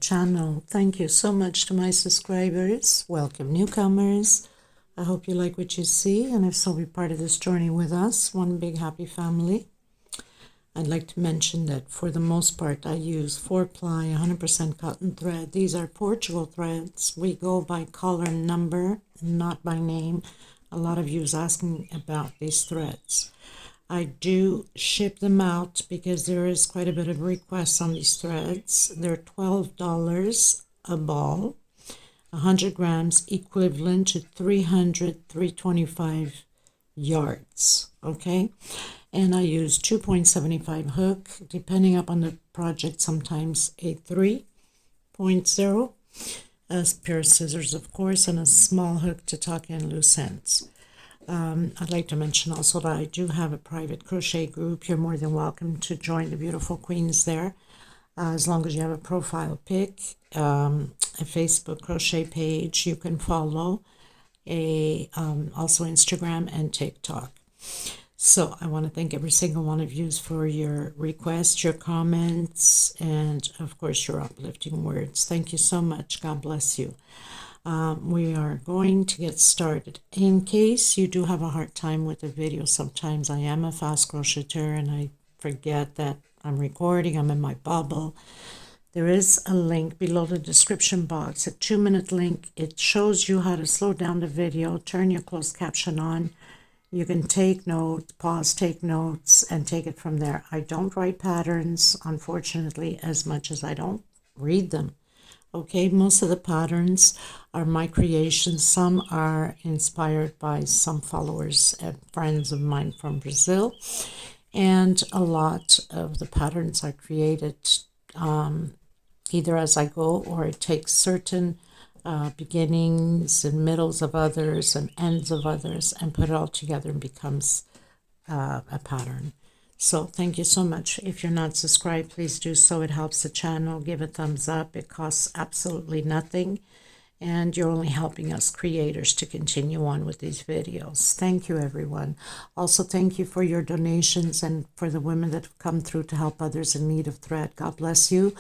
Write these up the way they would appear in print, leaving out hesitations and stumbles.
channel. Thank you so much to my subscribers. Welcome newcomers. I hope you like what you see, and if so, be part of this journey with us. One big happy family. I'd like to mention that for the most part I use 4-ply 100% cotton thread. These are Portugal threads. We go by color and number, not by name. A lot of you is asking about these threads. I do ship them out because there is quite a bit of requests on these threads. They're $12 a ball, 100 grams, equivalent to 325 yards, okay? And I use 2.75 hook, depending upon the project, sometimes a 3.0, a pair of scissors, of course, and a small hook to tuck in loose ends. I'd like to mention also that I do have a private crochet group. You're more than welcome to join the beautiful queens there, as long as you have a profile pic, a Facebook crochet page you can follow, also Instagram and TikTok. So I want to thank every single one of you for your requests, your comments, and of course your uplifting words. Thank you so much. God bless you. We are going to get started. In case you do have a hard time with the video, sometimes I am a fast crocheter and I forget that I'm recording, I'm in my bubble. There is a link below the description box, a 2-minute link. It shows you how to slow down the video, turn your closed caption on. You can take notes, pause, take notes, and take it from there. I don't write patterns, unfortunately, as much as I don't read them. Okay, most of the patterns are my creations. Some are inspired by some followers and friends of mine from Brazil. And a lot of the patterns are created either as I go, or it takes certain beginnings and middles of others and ends of others and put it all together and becomes a pattern. So thank you so much. If you're not subscribed, please do so. It helps the channel. Give a thumbs up. It costs absolutely nothing. And you're only helping us creators to continue on with these videos. Thank you, everyone. Also, thank you for your donations and for the women that have come through to help others in need of thread. God bless you.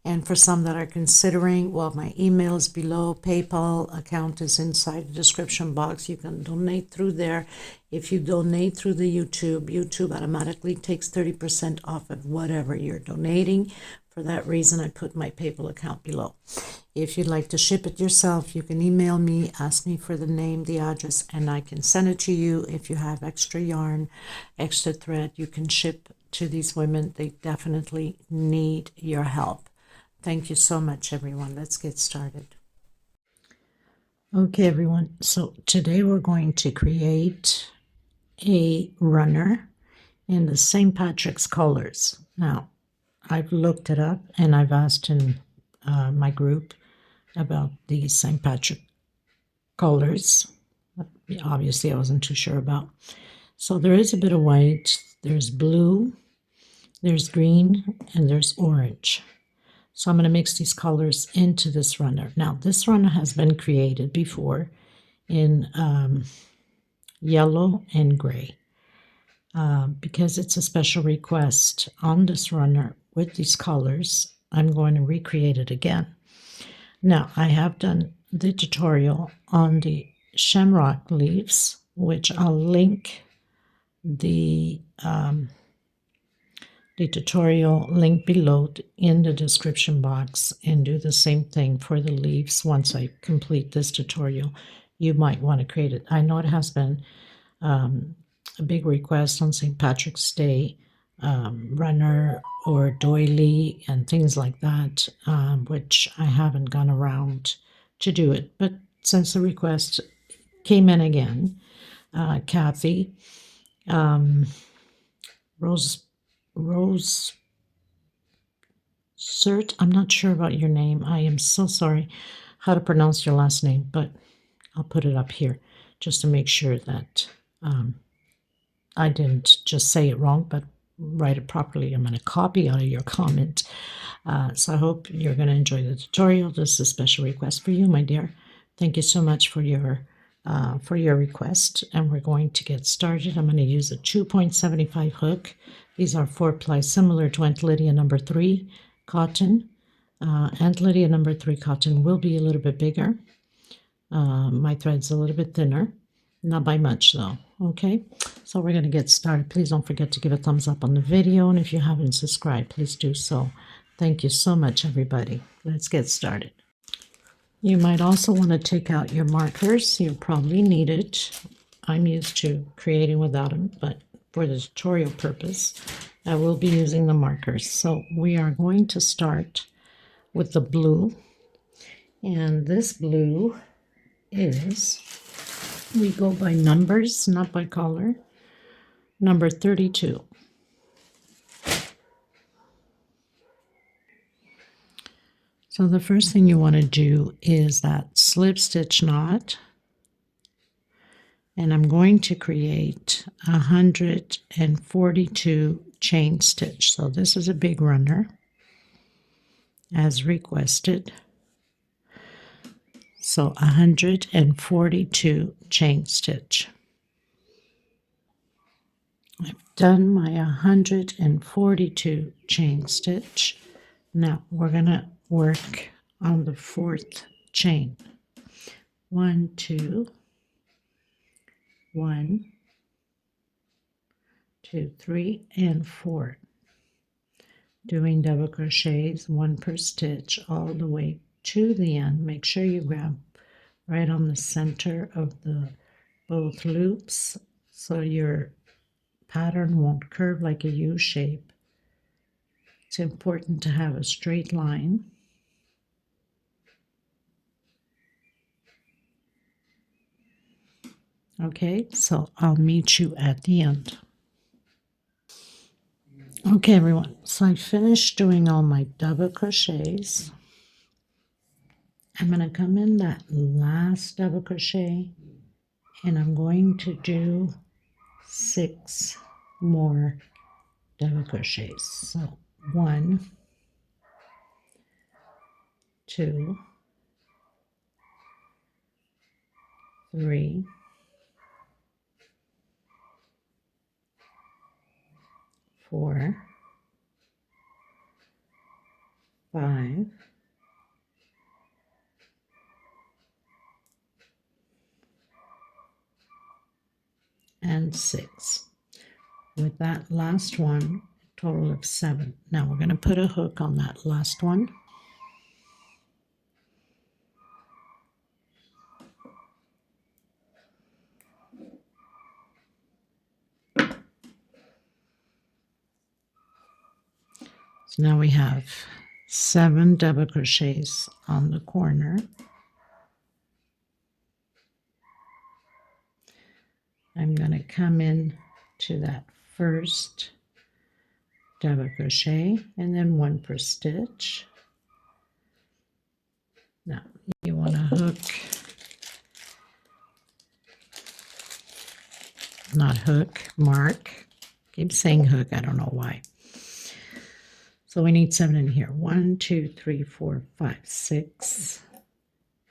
And for some that are considering, well, my email is below. PayPal account is inside the description box. You can donate through there. If you donate through the YouTube automatically takes 30% off of whatever you're donating. For that reason, I put my PayPal account below. If you'd like to ship it yourself, you can email me, ask me for the name, the address, and I can send it to you. If you have extra yarn, extra thread, you can ship to these women. They definitely need your help. Thank you so much, everyone. Let's get started. Okay, everyone. So today we're going to create a runner in the St. Patrick's colors. Now, I've looked it up and I've asked in my group about the St. Patrick colors. Obviously, I wasn't too sure about. So there is a bit of white, there's blue, there's green, and there's orange. So I'm going to mix these colors into this runner. Now, this runner has been created before in yellow and gray. Because it's a special request on this runner with these colors, I'm going to recreate it again. Now, I have done the tutorial on the Shamrock leaves, which I'll link the tutorial link below in the description box, and do the same thing for the leaves. Once I complete this tutorial, you might want to create it. I know it has been a big request on St. Patrick's Day, runner or doily and things like that, which I haven't gone around to do it. But since the request came in again, Kathy, Rose Cert, I'm not sure about your name. I am so sorry how to pronounce your last name, but I'll put it up here just to make sure that I didn't just say it wrong, but write it properly. I'm going to copy out of your comment. So I hope you're going to enjoy the tutorial. This is a special request for you, my dear. Thank you so much for your request. And we're going to get started. I'm going to use a 2.75 hook. These are 4-ply, similar to Aunt Lydia number 3 cotton. Aunt Lydia number 3 cotton will be a little bit bigger. My thread's a little bit thinner, not by much though. Okay, so we're going to get started. Please don't forget to give a thumbs up on the video, and if you haven't subscribed, please do so. Thank you so much, everybody. Let's get started. You might also want to take out your markers. You'll probably need it. I'm used to creating without them, but for the tutorial purpose, I will be using the markers. So we are going to start with the blue, and this blue is, we go by numbers, not by color, number 32. So the first thing you want to do is that slip stitch knot, and I'm going to create 142 chain stitch. So this is a big runner as requested. So 142 chain stitch. I've done my 142 chain stitch. Now we're going to work on the 4th chain. 1, 2, 1, 2, 3, and 4. Doing double crochets, 1 per stitch, all the way to the end. Make sure you grab right on the center of the both loops so your pattern won't curve like a U shape. It's important to have a straight line. Okay, so I'll meet you at the end. Okay, everyone, so I finished doing all my double crochets. I'm going to come in that last double crochet, and I'm going to do 6 more double crochets. So 1, 2, 3, 4, 5, and 6. With that last one, total of 7. Now we're going to put a hook on that last one. So now we have 7 double crochets on the corner. I'm going to come in to that first double crochet and then 1 per stitch. Now you want to hook, not hook, mark. Keep saying hook, I don't know why. So we need 7 in here. 1, 2, 3, 4, 5, 6,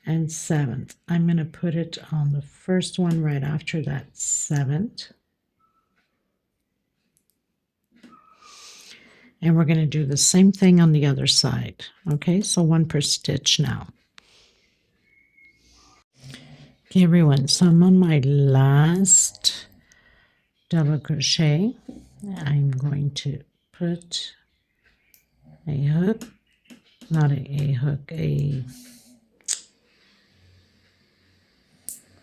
and 7th. I'm going to put it on the first one right after that 7th. And we're going to do the same thing on the other side. Okay, so 1 per stitch now. Okay, everyone, so I'm on my last double crochet. I'm going to put a hook, not a hook, a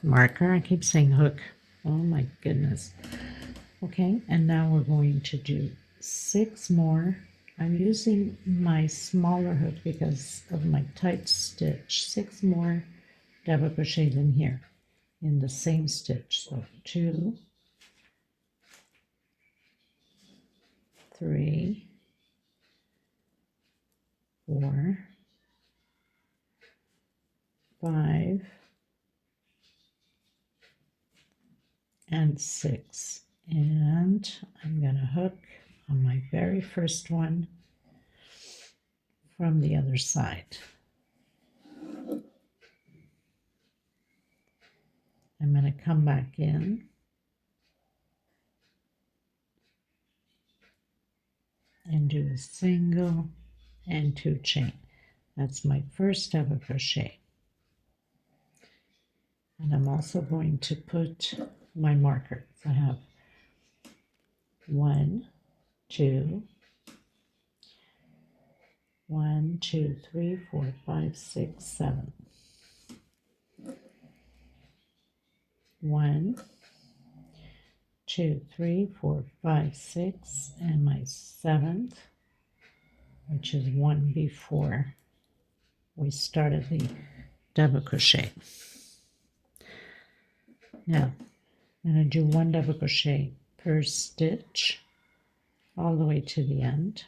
marker. I keep saying hook. Oh my goodness. Okay, and now we're going to do 6 more. I'm using my smaller hook because of my tight stitch. 6 more double crochets in here in the same stitch. So 2, 3, 4, 5, and 6. And I'm going to hook on my very first one from the other side. I'm going to come back in and do a single and 2 chain. That's my first double crochet. And I'm also going to put my marker. So I have 1, 2, 1, 2, 3, 4, 5, 6, 7. 1, 2, 3, 4, 5, 6, and my 7th, which is one before we started the double crochet. Now I'm going to do 1 double crochet per stitch all the way to the end.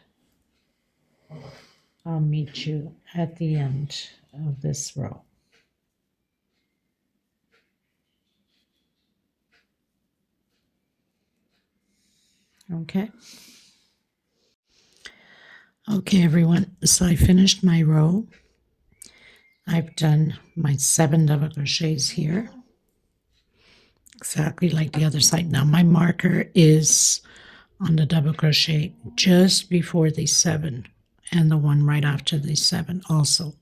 I'll meet you at the end of this row. Okay. Okay, everyone. So I finished my row. I've done my 7 double crochets here, exactly like the other side. Now my marker is on the double crochet just before the 7 and the one right after the 7 also.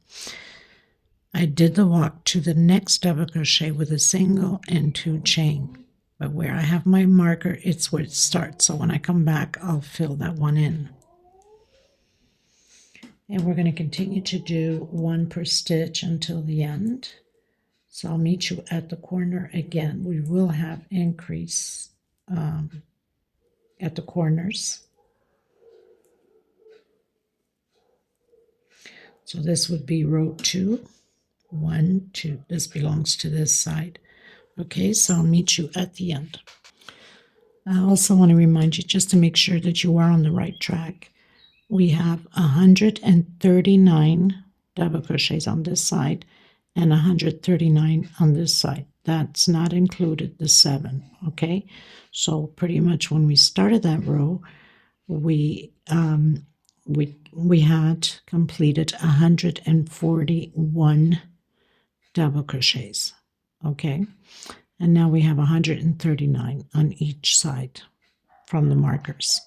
I did the walk to the next double crochet with a single and 2 chain, but where I have my marker, it's where it starts. So when I come back, I'll fill that one in. And we're going to continue to do 1 per stitch until the end. So I'll meet you at the corner again. We will have increase at the corners. So this would be row 2, 1, 2. This belongs to this side. Okay, so I'll meet you at the end. I also want to remind you, just to make sure that you are on the right track, we have 139 double crochets on this side and 139 on this side. That's not included the 7, okay? So pretty much when we started that row, we had completed 141 double crochets, okay? And now we have 139 on each side from the markers.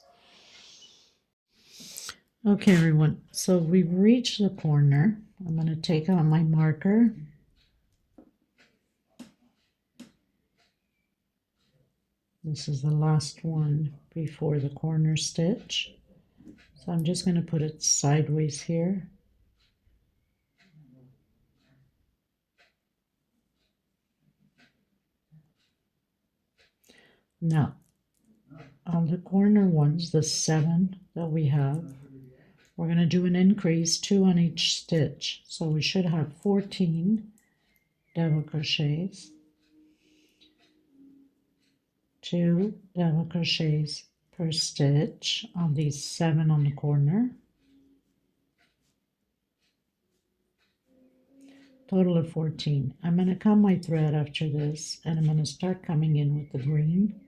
Okay, everyone, so we've reached the corner. I'm going to take out my marker. This is the last one before the corner stitch. So I'm just going to put it sideways here. Now, on the corner ones, the 7 that we have, we're going to do an increase 2 on each stitch. So we should have 14 double crochets, 2 double crochets per stitch on these 7 on the corner. Total of 14. I'm going to cut my thread after this, and I'm going to start coming in with the green.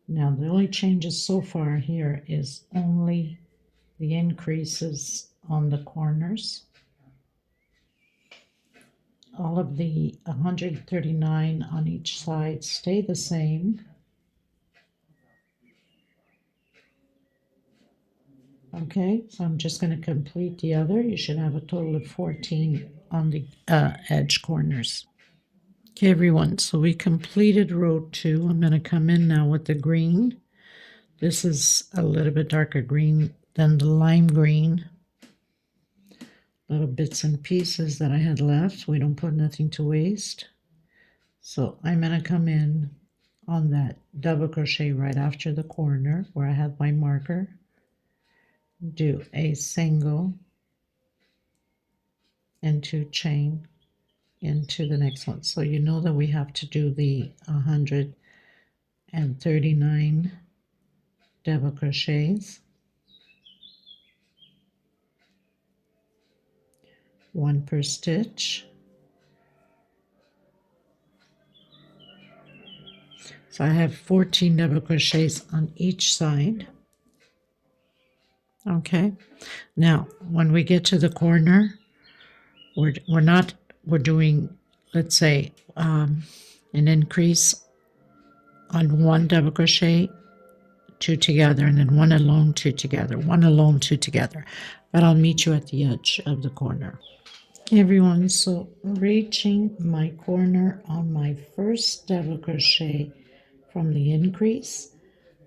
Now the only changes so far here is only the increases on the corners. All of the 139 on each side stay the same. Okay, so I'm just going to complete the other. You should have a total of 14 on the edge corners. Okay, everyone, so we completed row 2. I'm going to come in now with the green. This is a little bit darker green than the lime green. Little bits and pieces that I had left. We don't put nothing to waste. So I'm going to come in on that double crochet right after the corner where I had my marker. Do a single and 2 chain into the next one. So you know that we have to do the 139 double crochets, 1 per stitch. So I have 14 double crochets on each side. Okay, now when we get to the corner, we're doing, let's say, an increase on 1 double crochet two together, and then one alone, two together, one alone, two together. But I'll meet you at the edge of the corner. Okay, everyone, so reaching my corner on my first double crochet from the increase,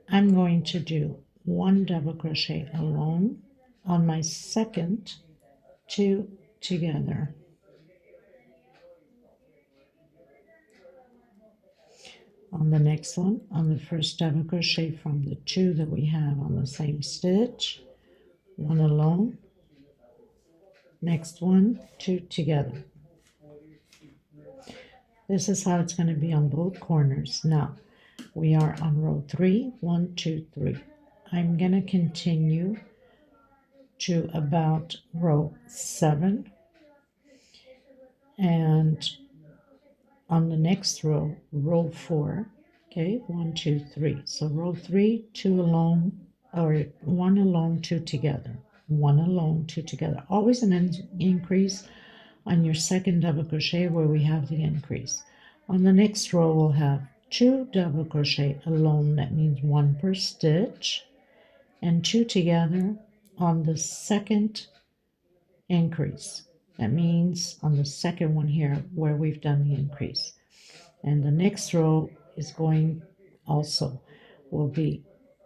I'm going to do one double crochet alone. On my second, two together. On the next one, on the first double crochet from the two that we have on the same stitch, one alone, next one, two together. This is how it's going to be on both corners. Now we are on row 3, 1, 2, 3. I'm going to continue to about row 7, and on the next row, row 4. Okay, 1, 2, 3. So row 3, 2 alone, or 1 alone, 2 together, 1 alone, 2 together. Always an increase on your second double crochet where we have the increase. On the next row, we'll have 2 double crochet alone. That means 1 per stitch, and 2 together on the second increase. That means on the second one here where we've done the increase. And the next row is going also will be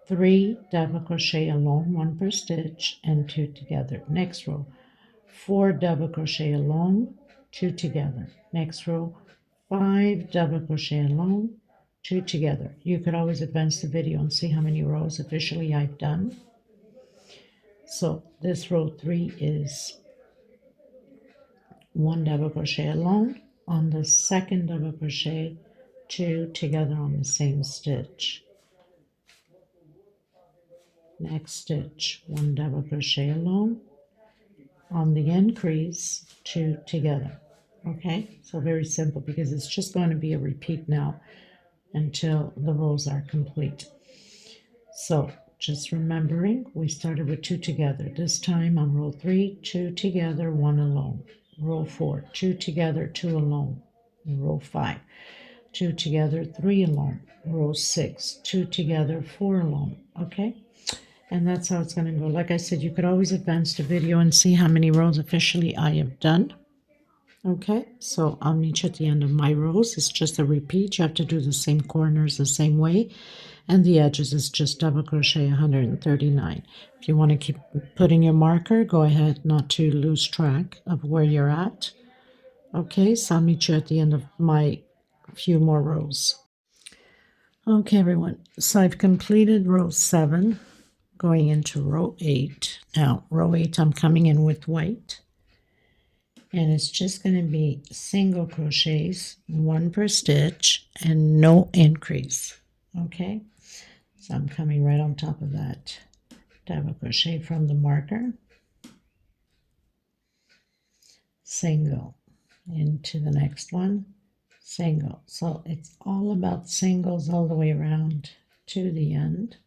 3 double crochet alone, 1 per stitch, and 2 together. Next row, 4 double crochet alone, 2 together. Next row, 5 double crochet alone, 2 together. You could always advance the video and see how many rows officially I've done. So this row 3 is 1 double crochet alone. On the second double crochet, 2 together on the same stitch. Next stitch, 1 double crochet alone. On the increase, 2 together. Okay, so very simple because it's just going to be a repeat now until the rows are complete. So just remembering, we started with 2 together. This time on row 3, 2 together, 1 alone. Row 4, 2 together, 2 alone. Row 5, 2 together, 3 alone. Row 6, 2 together, 4 alone. Okay, and that's how it's going to go. Like I said, you could always advance the video and see how many rows officially I have done. Okay, so I'll meet you at the end of my rows. It's just a repeat. You have to do the same corners the same way, and the edges is just double crochet 139. If you want to keep putting your marker, go ahead, not to lose track of where you're at. Okay, so I'll meet you at the end of my few more rows. Okay, everyone, so I've completed row 7, going into row 8. Now, row 8, I'm coming in with white, and it's just going to be single crochets, 1 per stitch, and no increase. Okay, so I'm coming right on top of that double crochet from the marker, single, into the next one, single. So it's all about singles all the way around to the end.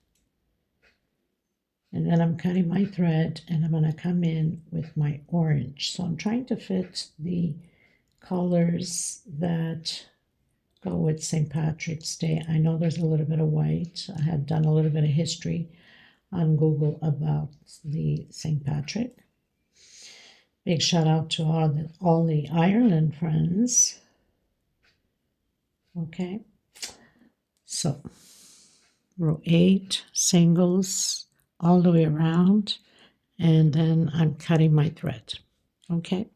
And then I'm cutting my thread, and I'm going to come in with my orange. So I'm trying to fit the colors that go with St. Patrick's Day. I know there's a little bit of white. I had done a little bit of history on Google about the St. Patrick. Big shout out to all the Ireland friends. Okay, so row 8, singles all the way around, and then I'm cutting my thread. Okay,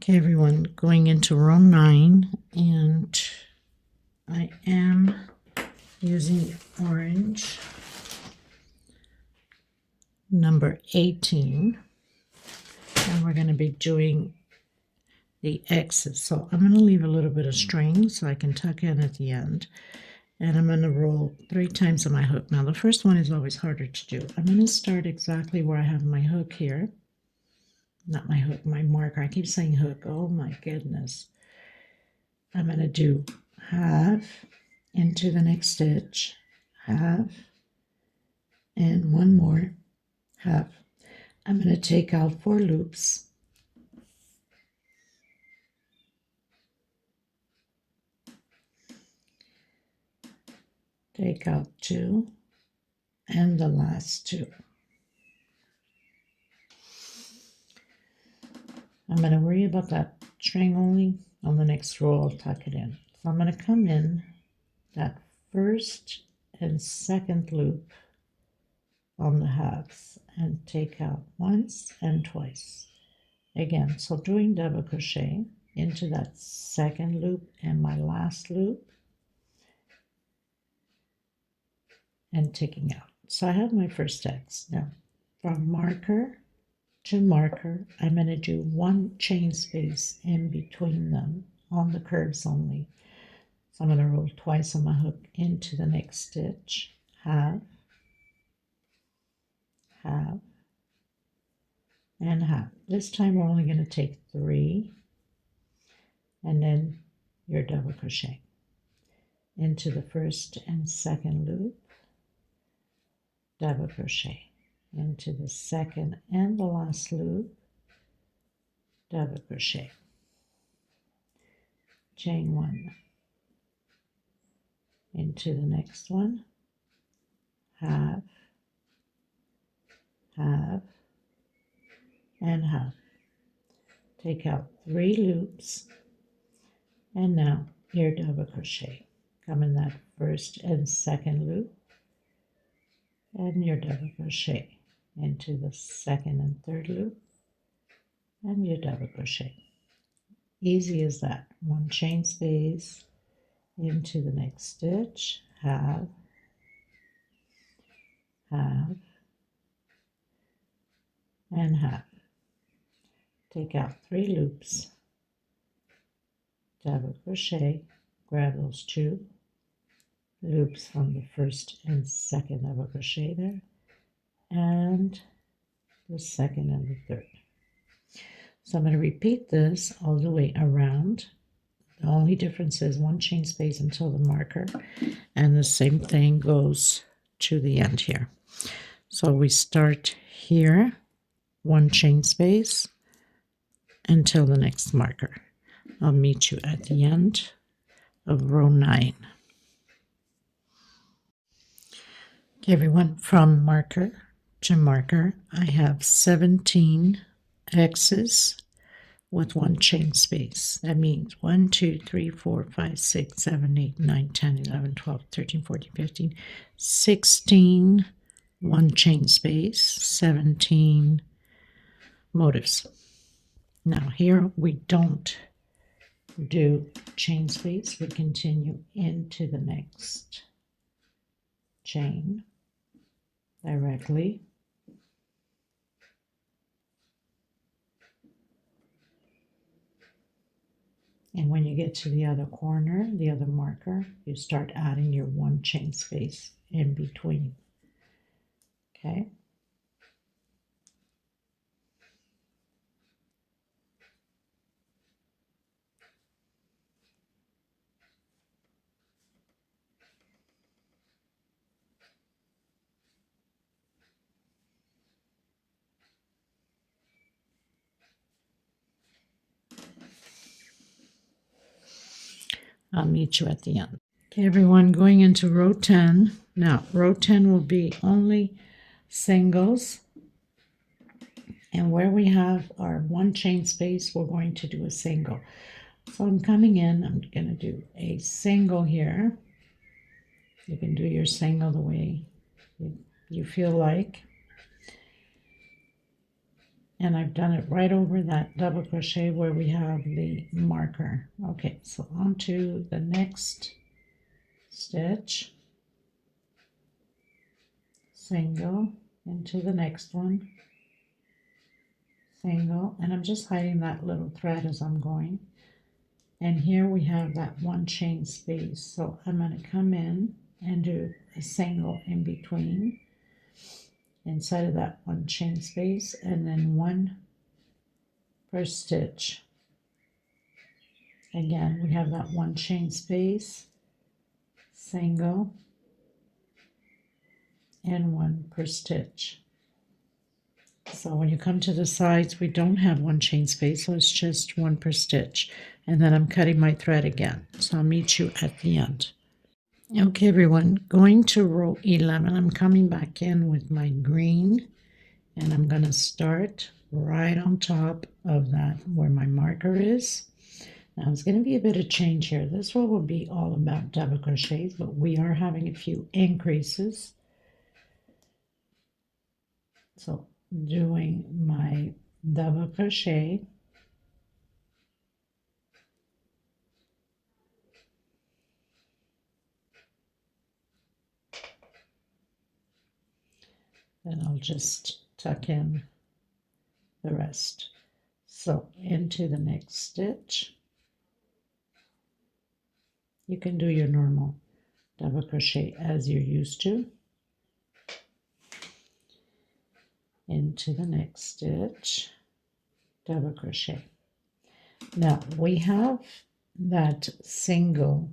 everyone, going into row 9, and I am using orange number 18, and we're going to be doing the X's. So I'm going to leave a little bit of string so I can tuck in at the end, and I'm going to roll 3 times on my hook. Now the first one is always harder to do. I'm going to start exactly where I have my hook here. Not my hook, my marker. I keep saying hook. Oh my goodness. I'm going to do half into the next stitch, half, and one more half. I'm going to take out 4 loops. take out 2, and the last 2. I'm going to worry about that string only. On the next row I'll tuck it in. So I'm going to come in that first and second loop on the halves and take out once and twice. Again, so doing double crochet into that second loop and my last loop and taking out. So I have my first X. Now from marker to marker, I'm going to do 1 chain space in between them on the curves only. So I'm going to roll twice on my hook into the next stitch, half, half, and half. This time we're only going to take 3, and then your double crochet into the first and second loop, double crochet into the second and the last loop, double crochet, chain 1 into the next one, half, half, and half. Take out 3 loops, and now your double crochet. Come in that first and second loop, and your double crochet into the second and third loop, and your double crochet. Easy as that. 1 chain space into the next stitch, half, half, and half. Take out 3 loops, double crochet, grab those 2 loops from the first and second double crochet there, and the second and the third. So I'm going to repeat this all the way around. The only difference is 1 chain space until the marker, and the same thing goes to the end here. So we start here, 1 chain space until the next marker. I'll meet you at the end of row 9. Okay, everyone, from marker to marker, I have 17 X's with 1 chain space. That means 1, 2, 3, 4, 5, 6, 7, 8, 9, 10, 11, 12, 13, 14, 15, 16, 1 chain space, 17 motifs. Now here we don't do chain space, we continue into the next chain directly. And when you get to the other corner, the other marker, you start adding your 1 chain space in between. Okay? I'll meet you at the end. Okay, everyone, going into row 10. Now, row 10 will be only singles. And where we have our 1 chain space, we're going to do a single. So I'm coming in, I'm going to do a single here. You can do your single the way you feel like. And I've done it right over that double crochet where we have the marker. Okay, so on to the next stitch, single into the next one, single, and I'm just hiding that little thread as I'm going. And here we have that 1 chain space, so I'm going to come in and do a single in between inside of that 1 chain space, and then 1 per stitch. Again, we have that 1 chain space, single, and 1 per stitch. So when you come to the sides, we don't have 1 chain space, so it's just 1 per stitch. And then I'm cutting my thread again. So I'll meet you at the end. Okay, everyone, going to row 11. I'm coming back in with my green, and I'm going to start right on top of that where my marker is. Now, it's going to be a bit of change here. This row will be all about double crochets, but we are having a few increases. So, doing my double crochet, then I'll just tuck in the rest. So, into the next stitch, you can do your normal double crochet as you're used to. Into the next stitch, double crochet. Now we have that single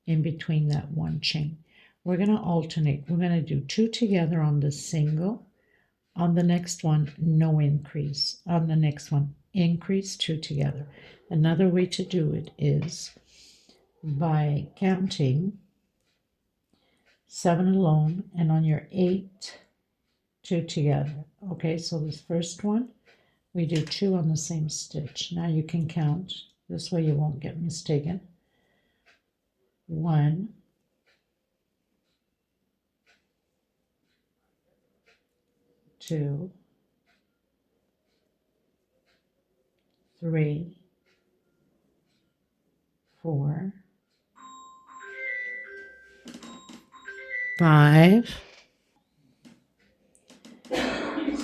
in between that one chain. We're going to alternate. We're going to do 2 together on the single. On the next one, no increase. On the next one, increase 2 together. Another way to do it is by counting 7 alone, and on your 8, 2 together. Okay, so this first one, we do 2 on the same stitch. Now you can count. This way you won't get mistaken. 1, 2, 3, 4, 5.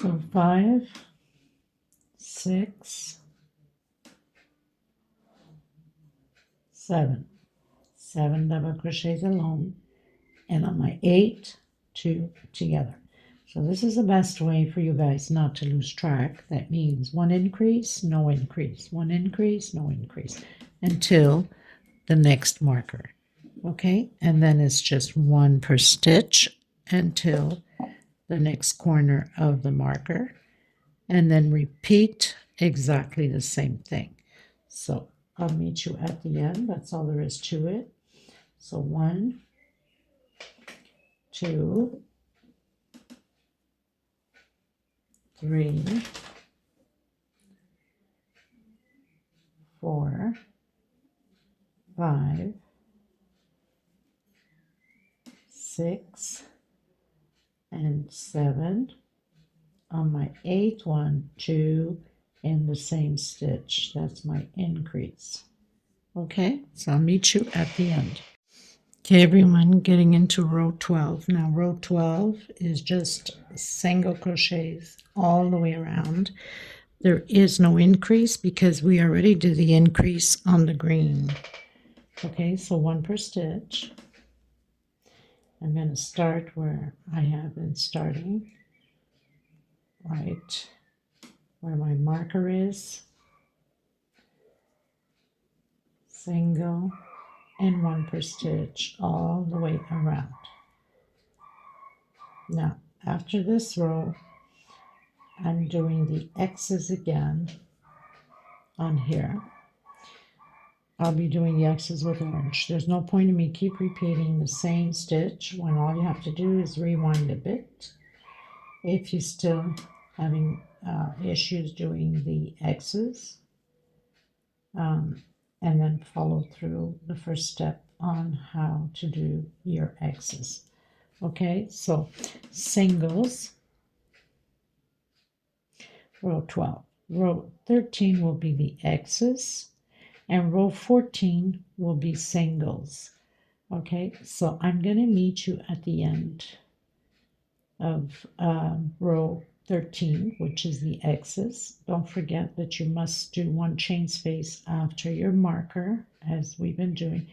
So 5, 6, 7. 7 double crochets alone, and on my 8, 2 together. So this is the best way for you guys not to lose track. That means 1 increase, no increase, 1 increase, no increase, until the next marker. Okay, and then it's just 1 per stitch until the next corner of the marker, and then repeat exactly the same thing. So I'll meet you at the end. That's all there is to it. So 1, 2, 3, 4, 5, 6, and 7. On my 8th one, 2 in the same stitch. That's my increase. Okay, so I'll meet you at the end. Okay, everyone, getting into row 12. Now, row 12 is just single crochets all the way around. There is no increase because we already did the increase on the green. Okay, so 1 per stitch. I'm going to start where I have been starting, right where my marker is, single, and 1 per stitch all the way around. Now, after this row, I'm doing the X's again on here. I'll be doing the X's with orange. There's no point in me keep repeating the same stitch when all you have to do is rewind a bit. If you're still having issues doing the X's, and then follow through the first step on how to do your X's. Okay, so singles, row 12. Row 13 will be the X's, and row 14 will be singles. Okay, so I'm going to meet you at the end of row 13, which is the X's. Don't forget that you must do 1 chain space after your marker, as we've been doing.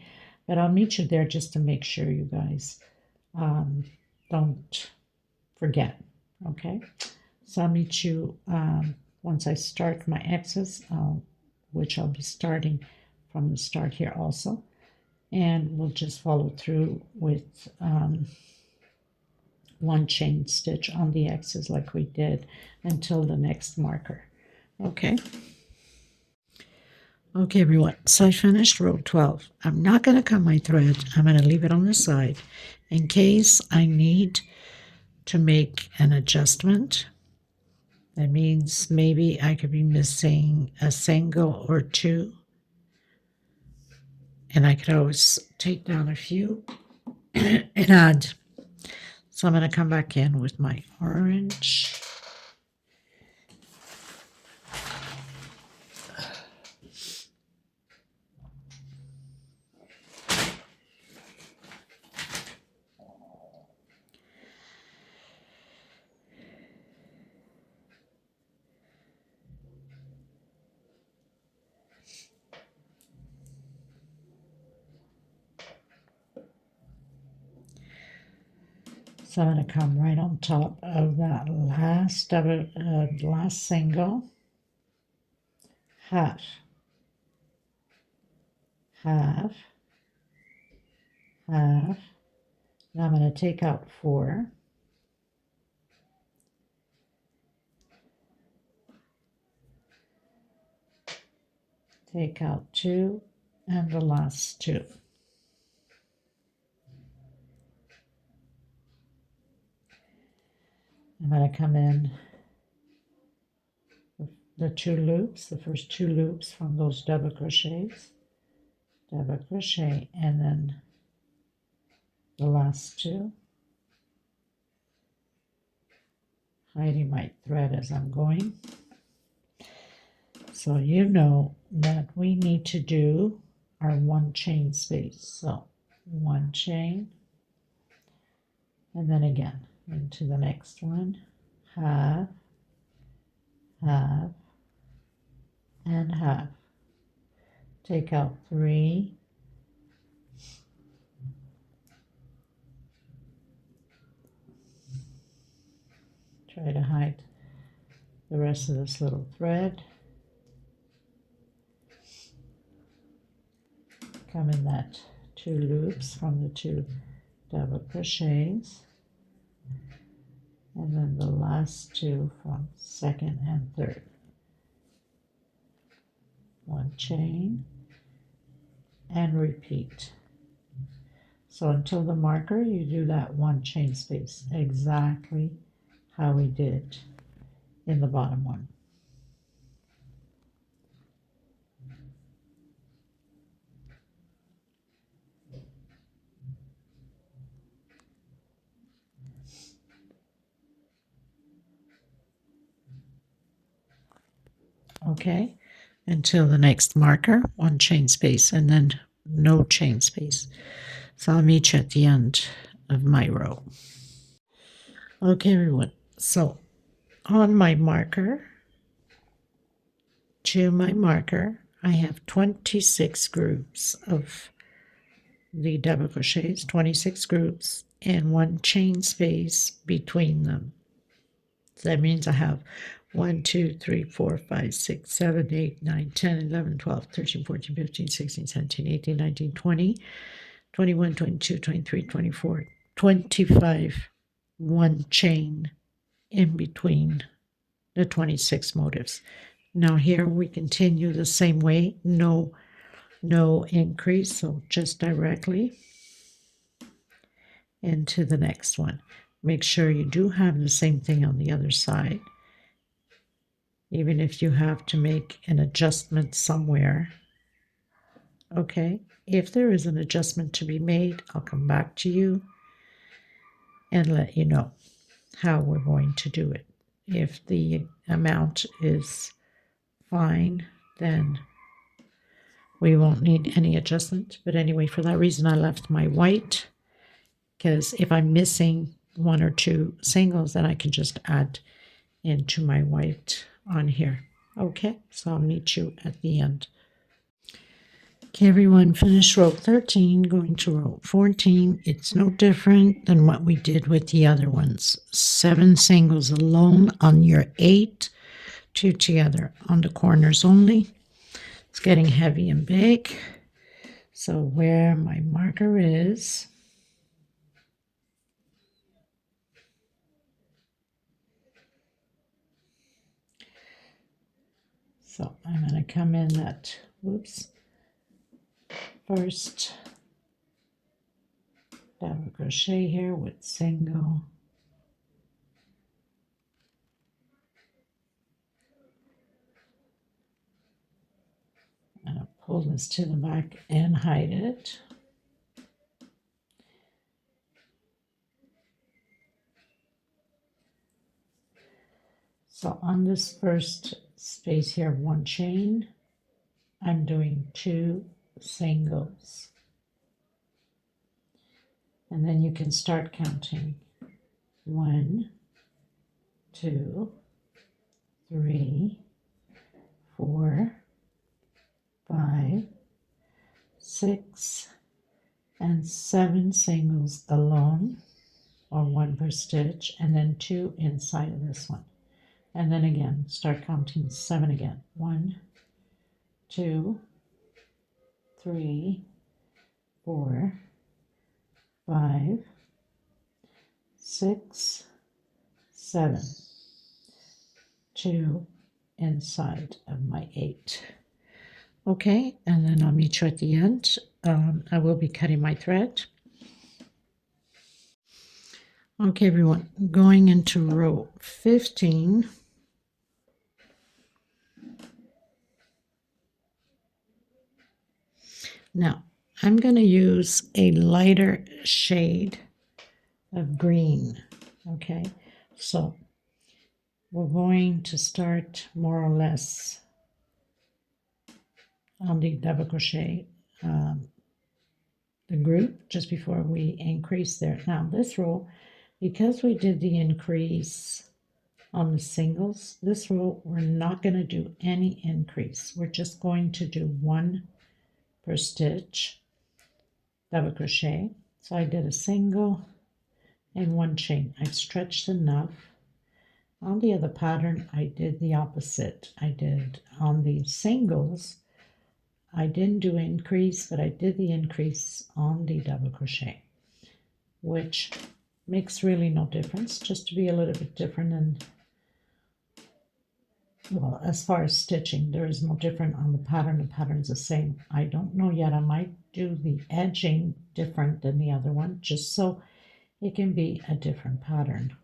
But I'll meet you there just to make sure you guys don't forget. Okay, so I'll meet you once I start my X's, which I'll be starting from the start here also. And we'll just follow through with 1 chain stitch on the X's like we did until the next marker. Okay. Okay, everyone, so I finished row 12. I'm not going to cut my thread. I'm going to leave it on the side in case I need to make an adjustment. That means maybe I could be missing a single or two, and I could always take down a few and add. So I'm going to come back in with my orange. So I'm going to come right on top of that last single, half, half, half. Now I'm going to take out 4. Take out 2 and the last 2. I'm going to come in the 2 loops, the first 2 loops from those double crochets, double crochet, and then the last 2. Hiding my thread as I'm going. So you know that we need to do our 1 chain space. So 1 chain, and then again into the next one, half, half, and half. Take out 3, try to hide the rest of this little thread. Come in that 2 loops from the 2 double crochets, and then the last 2 from second and third. 1 chain and repeat. So until the marker, you do that 1 chain space, exactly how we did in the bottom one. Okay, until the next marker, 1 chain space, and then no chain space. So I'll meet you at the end of my row. Okay, everyone, so on my marker, to my marker, I have 26 groups of the double crochets, 26 groups, and 1 chain space between them. So that means I have 1, 2, 3, 4, 5, 6, 7, 8, 9, 10, 11, 12, 13, 14, 15, 16, 17, 18, 19, 20, 21, 22, 23, 24, 25, 1 chain in between the 26 motifs. Now here we continue the same way, no increase, so just directly into the next one. Make sure you do have the same thing on the other side, even if you have to make an adjustment somewhere. Okay, if there is an adjustment to be made, I'll come back to you and let you know how we're going to do it. If the amount is fine, then we won't need any adjustment. But anyway, for that reason, I left my white, because if I'm missing 1 or 2 singles, then I can just add into my white on here. Okay, so I'll meet you at the end. Okay, everyone, finish row 13, going to row 14. It's no different than what we did with the other ones. 7 singles alone on your 8, 2 together on the corners only. It's getting heavy and big. So where my marker is, so I'm going to come in that oops, first double crochet here with single, and I'll pull this to the back and hide it. So on this first space here, one chain, I'm doing 2 singles. And then you can start counting. 1, 2, 3, 4, 5, 6, and 7 singles alone, or 1 per stitch, and then 2 inside of this one. And then again, start counting 7 again. 1, 2, 3, 4, 5, 6, 7, 2 inside of my 8. Okay, and then I'll meet you at the end. I will be cutting my thread. Okay, everyone, going into row 15. Now, I'm going to use a lighter shade of green, okay? So, we're going to start more or less on the double crochet, the group, just before we increase there. Now, this row, because we did the increase on the singles, this row, we're not going to do any increase. We're just going to do 1 per stitch, double crochet. So I did a single and 1 chain. I stretched enough. On the other pattern, I did the opposite. I did on the singles, I didn't do increase, but I did the increase on the double crochet, which makes really no difference, just to be a little bit different. And well, as far as stitching, there is no different on the pattern's the same. I don't know yet, I might do the edging different than the other one, just so it can be a different pattern.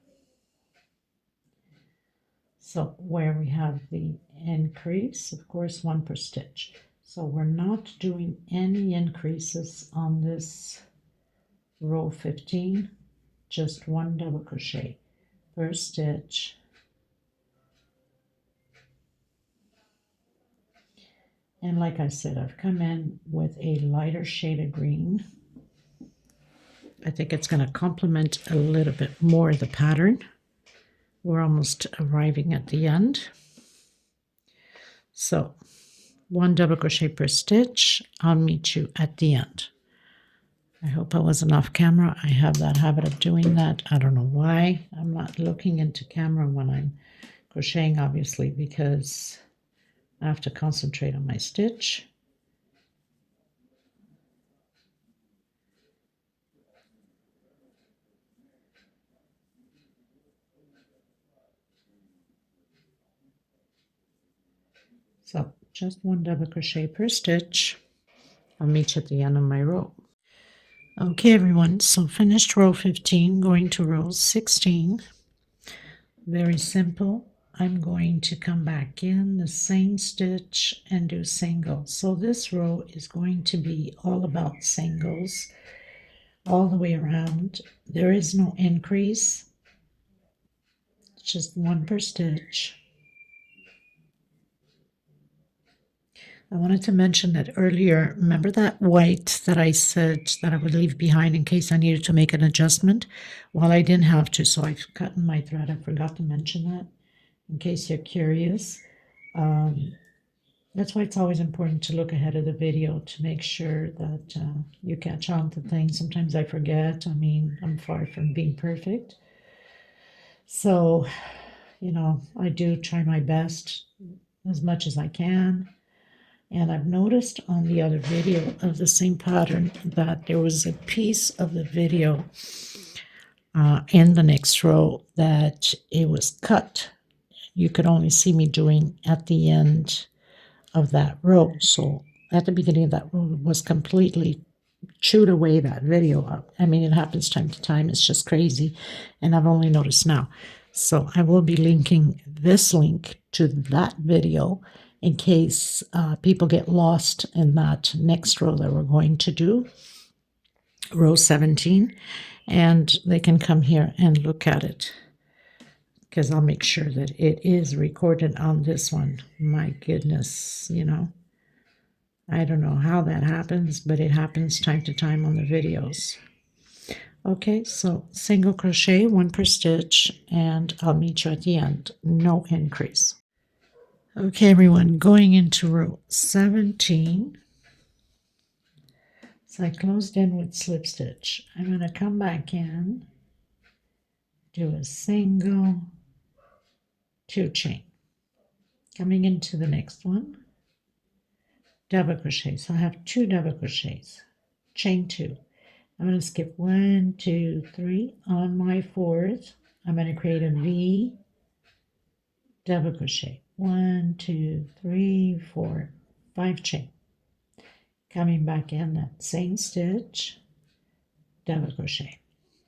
So where we have the increase, of course, 1 per stitch. So we're not doing any increases on this row 15, just 1 double crochet per stitch. And like I said, I've come in with a lighter shade of green. I think it's going to complement a little bit more the pattern. We're almost arriving at the end. So 1 double crochet per stitch. I'll meet you at the end. I hope I wasn't off camera. I have that habit of doing that. I don't know why. I'm not looking into camera when I'm crocheting, obviously, because I have to concentrate on my stitch. So just 1 double crochet per stitch. I'll meet you at the end of my row. Okay, everyone, so finished row 15, going to row 16. Very simple. I'm going to come back in the same stitch and do singles. So this row is going to be all about singles all the way around. There is no increase. It's just 1 per stitch. I wanted to mention that earlier, remember that white that I said that I would leave behind in case I needed to make an adjustment? Well, I didn't have to, so I've cut in my thread. I forgot to mention that, in case you're curious. That's why it's always important to look ahead of the video to make sure that you catch on to things. Sometimes I forget. I mean, I'm far from being perfect. So, you know, I do try my best as much as I can. And I've noticed on the other video of the same pattern that there was a piece of the video in the next row that it was cut. You could only see me doing at the end of that row. So at the beginning of that row was completely chewed away that video up. I mean, it happens time to time. It's just crazy. And I've only noticed now. So I will be linking this link to that video in case people get lost in that next row that we're going to do, row 17, and they can come here and look at it, because I'll make sure that it is recorded on this one. My goodness, you know, I don't know how that happens, but it happens time to time on the videos. Okay, so single crochet, 1 per stitch, and I'll meet you at the end. No increase. Okay, everyone, going into row 17. So I closed in with slip stitch. I'm going to come back in, do a single, 2 chain. Coming into the next one, double crochet. So I have 2 double crochets, chain 2. I'm going to skip 1, 2, 3 on my 4th. I'm going to create a V, double crochet, 1, 2, 3, 4, 5 chain. Coming back in that same stitch, double crochet.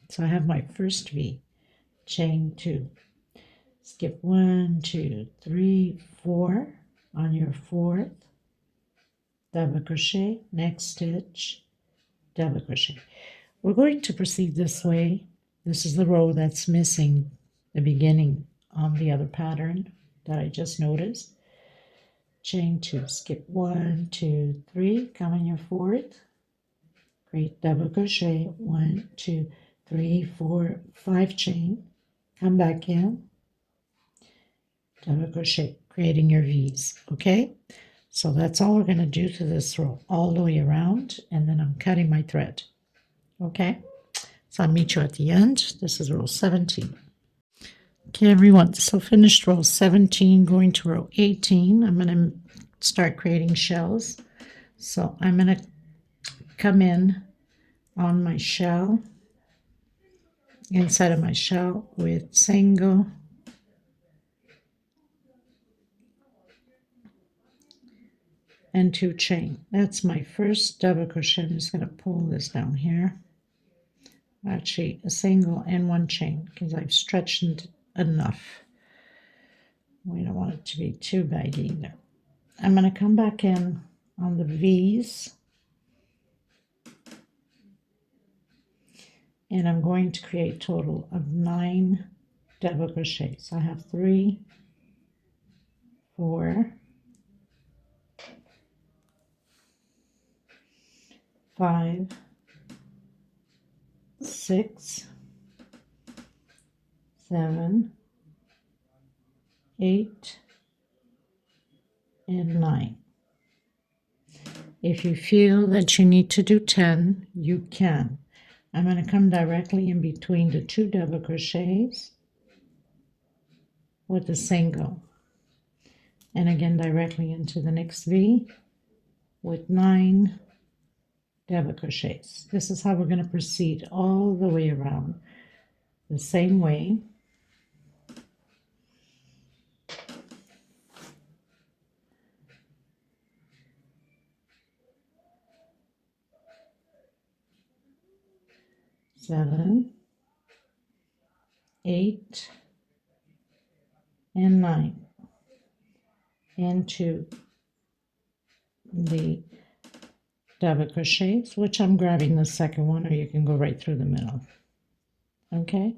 So I have my first V, chain 2. Skip 1, 2, 3, 4 on your 4th, double crochet, next stitch, double crochet. We're going to proceed this way. This is the row that's missing the beginning on the other pattern that I just noticed. Chain 2, skip 1, 2, 3, come in your 4th, create double crochet, 1, 2, 3, 4, 5 chain, come back in, double crochet, creating your V's. Okay, so that's all we're going to do to this row all the way around, and then I'm cutting my thread. Okay, so I'll meet you at the end. This is row 17. Okay, everyone, so finished row 17, going to row 18. I'm going to start creating shells. So I'm going to come in on my shell, inside of my shell, with single, and 2 chain. That's my first double crochet. I'm just going to pull this down here. Actually, a single and 1 chain, because I've stretched it enough. We don't want it to be too baggy either. I'm going to come back in on the V's, and I'm going to create a total of 9 double crochets. I have 3, 4, 5, 6, 7, 8, and 9. If you feel that you need to do 10, you can. I'm going to come directly in between the 2 double crochets with a single, and again directly into the next V with 9 double crochets. This is how we're going to proceed all the way around, the same way. Seven, 8, and 9 into the double crochets, which I'm grabbing the second one, or you can go right through the middle. Okay,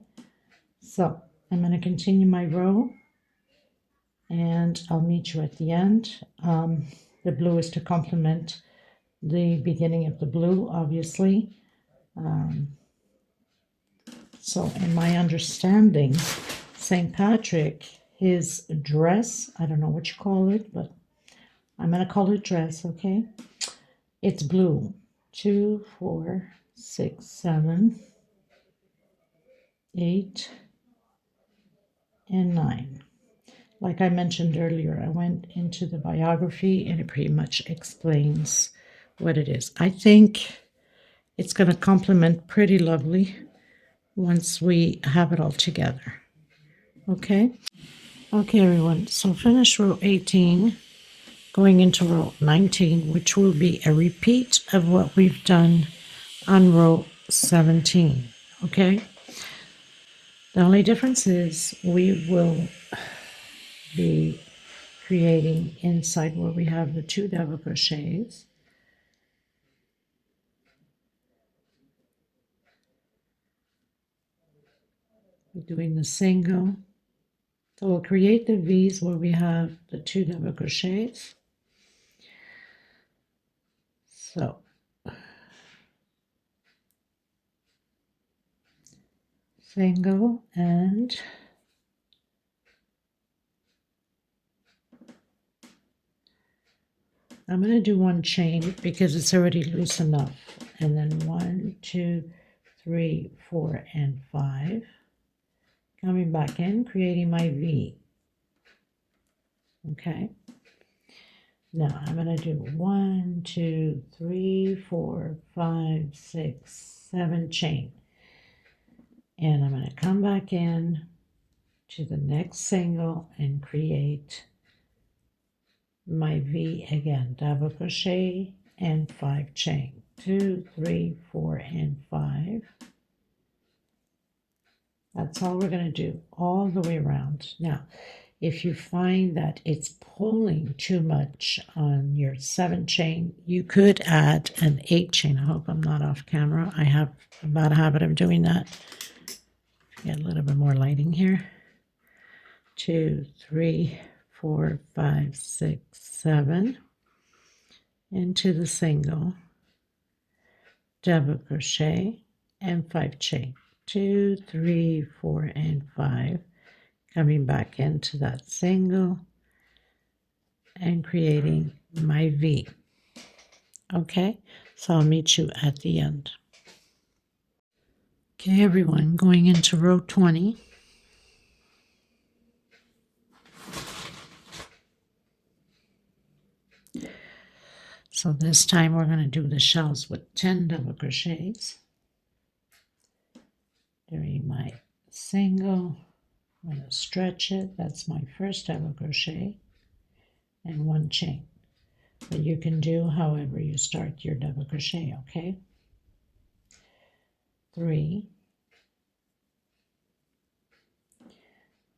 so I'm going to continue my row, and I'll meet you at the end. The blue is to complement the beginning of the blue, obviously. So in my understanding, St. Patrick, his dress, I don't know what you call it, but I'm going to call it dress, okay? It's blue. 2, 4, 6, 7, 8, and 9. Like I mentioned earlier, I went into the biography and it pretty much explains what it is. I think it's going to complement pretty lovely once we have it all together. Okay? Okay, everyone. So finish row 18. going into row 19, which will be a repeat of what we've done on row 17, okay? The only difference is we will be creating inside where we have the 2 double crochets. We're doing the single. So we'll create the V's where we have the 2 double crochets. So single, and I'm going to do 1 chain because it's already loose enough, and then 1, 2, 3, 4, and 5, coming back in, creating my V. Okay, now I'm going to do 1, 2, 3, 4, 5, 6, 7 chain, and I'm going to come back in to the next single and create my V again, double crochet and 5 chain, 2, 3, 4, and 5. That's all we're going to do all the way around. Now, if you find that it's pulling too much on your 7 chain, you could add an 8 chain. I hope I'm not off camera. I have a bad habit of doing that. Get a little bit more lighting here. 2, 3, 4, 5, 6, 7. Into the single, double crochet, and 5 chain. 2, 3, 4, and 5. Coming back into that single and creating my V. Okay, so I'll meet you at the end. Okay, everyone, going into row 20. So this time we're going to do the shells with 10 double crochets. Doing my single, I'm going to stretch it. That's my first double crochet and 1 chain. But you can do however you start your double crochet, okay? 3,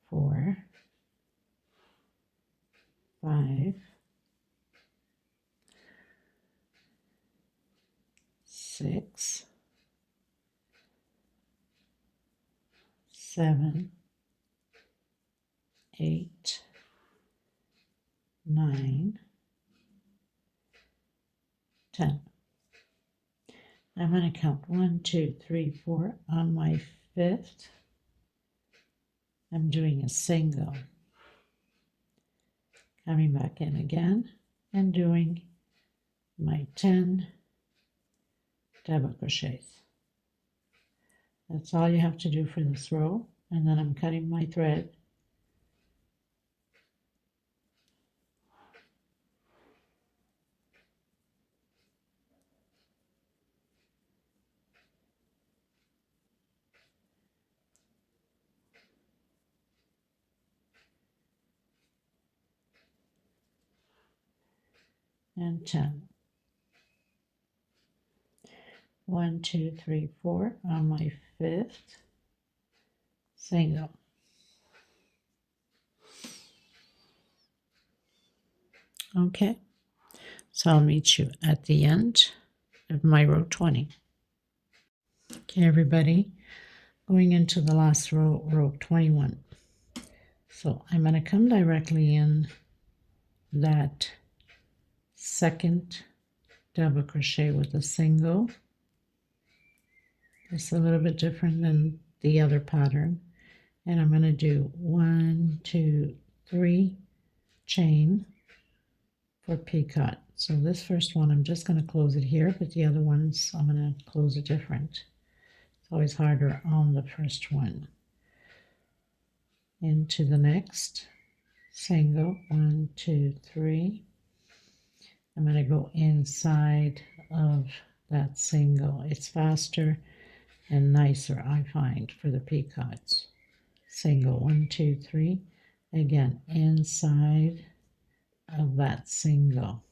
4, 5, 6, 7, 8, 9, 10. I'm going to count 1, 2, 3, 4. On my 5th, I'm doing a single. Coming back in again and doing my 10 double crochets. That's all you have to do for this row. And then I'm cutting my thread. And 10. 1, 2, 3, 4 on my 5th single. Okay, so I'll meet you at the end of my row 20. Okay, everybody, going into the last row, row 21. So I'm going to come directly in that second double crochet with a single. It's a little bit different than the other pattern. And I'm going to do 1, 2, 3 chain for picot. So this first one, I'm just going to close it here, but the other ones, I'm going to close it different. It's always harder on the first one. Into the next single, 1, 2, 3. I'm going to go inside of that single. It's faster and nicer, I find, for the picots. Single, 1, 2, 3. Again, inside of have that single.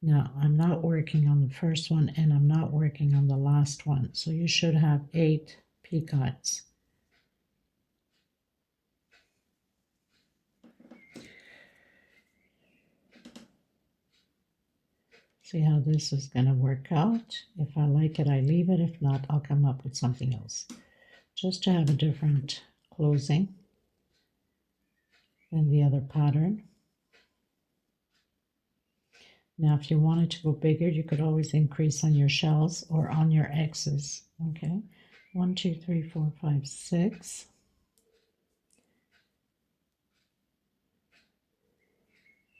Now, I'm not working on the first one and I'm not working on the last one, so you should have 8 picots. See how this is going to work out. If I like it, I leave it. If not, I'll come up with something else, just to have a different closing than the other pattern. Now, if you wanted to go bigger, you could always increase on your shells or on your X's. Okay, 1, 2, 3, 4, 5, 6.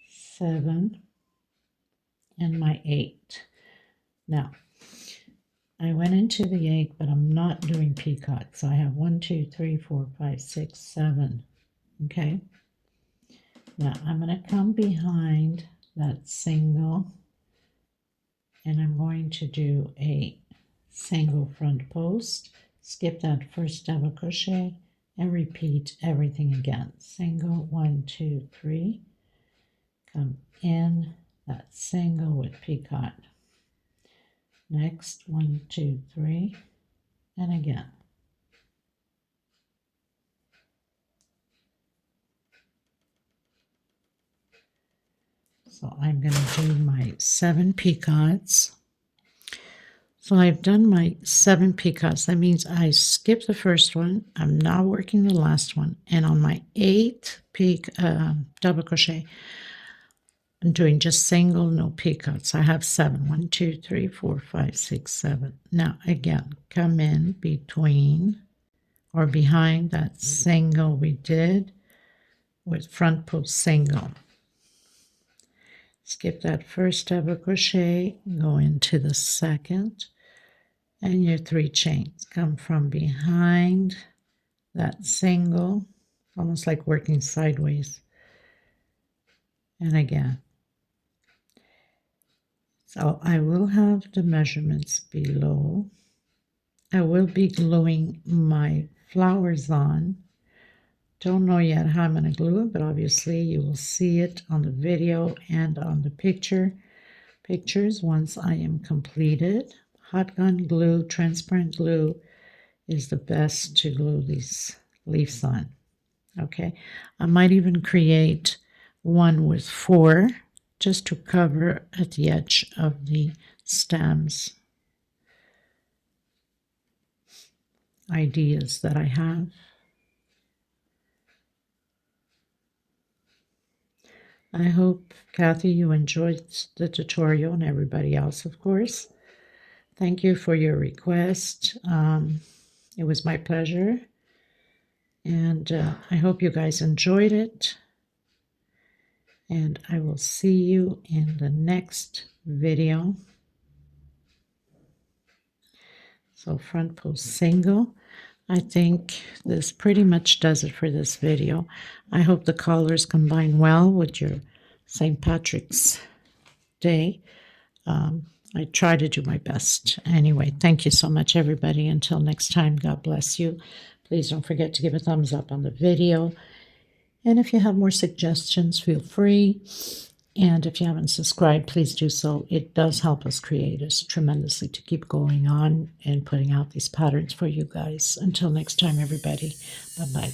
7 and my 8. Now, I went into the 8, but I'm not doing peacocks. So I have 1, 2, 3, 4, 5, 6, 7. Okay. Now I'm going to come behind that single and I'm going to do a single front post, skip that first double crochet and repeat everything again. Single, 1, 2, 3, come in that single with picot. Next, 1, 2, 3, and again. So I'm going to do my 7 picots. So I've done my 7 picots. That means I skipped the first one. I'm now working the last one. And on my 8th double crochet, I'm doing just single, no picots. I have 7. 1, 2, 3, 4, 5, 6, 7. Now again, come in between or behind that single we did with front post single. Skip that first double crochet, go into the second, and your 3 chains. Come from behind that single, almost like working sideways. And again. So I will have the measurements below. I will be gluing my flowers on. Don't know yet how I'm going to glue it, but obviously you will see it on the video and on the pictures once I am completed. Hot gun glue, transparent glue is the best to glue these leaves on. Okay, I might even create one with 4 just to cover at the edge of the stems. Ideas that I have. I hope, Kathy, you enjoyed the tutorial, and everybody else, of course. Thank you for your request. It was my pleasure. And I hope you guys enjoyed it. And I will see you in the next video. So front post single. I think this pretty much does it for this video. I hope the colors combine well with your St. Patrick's Day. I try to do my best. Anyway, thank you so much, everybody. Until next time, God bless you. Please don't forget to give a thumbs up on the video. And if you have more suggestions, feel free. And if you haven't subscribed, please do so. It does help us creators tremendously to keep going on and putting out these patterns for you guys. Until next time, everybody. Bye-bye.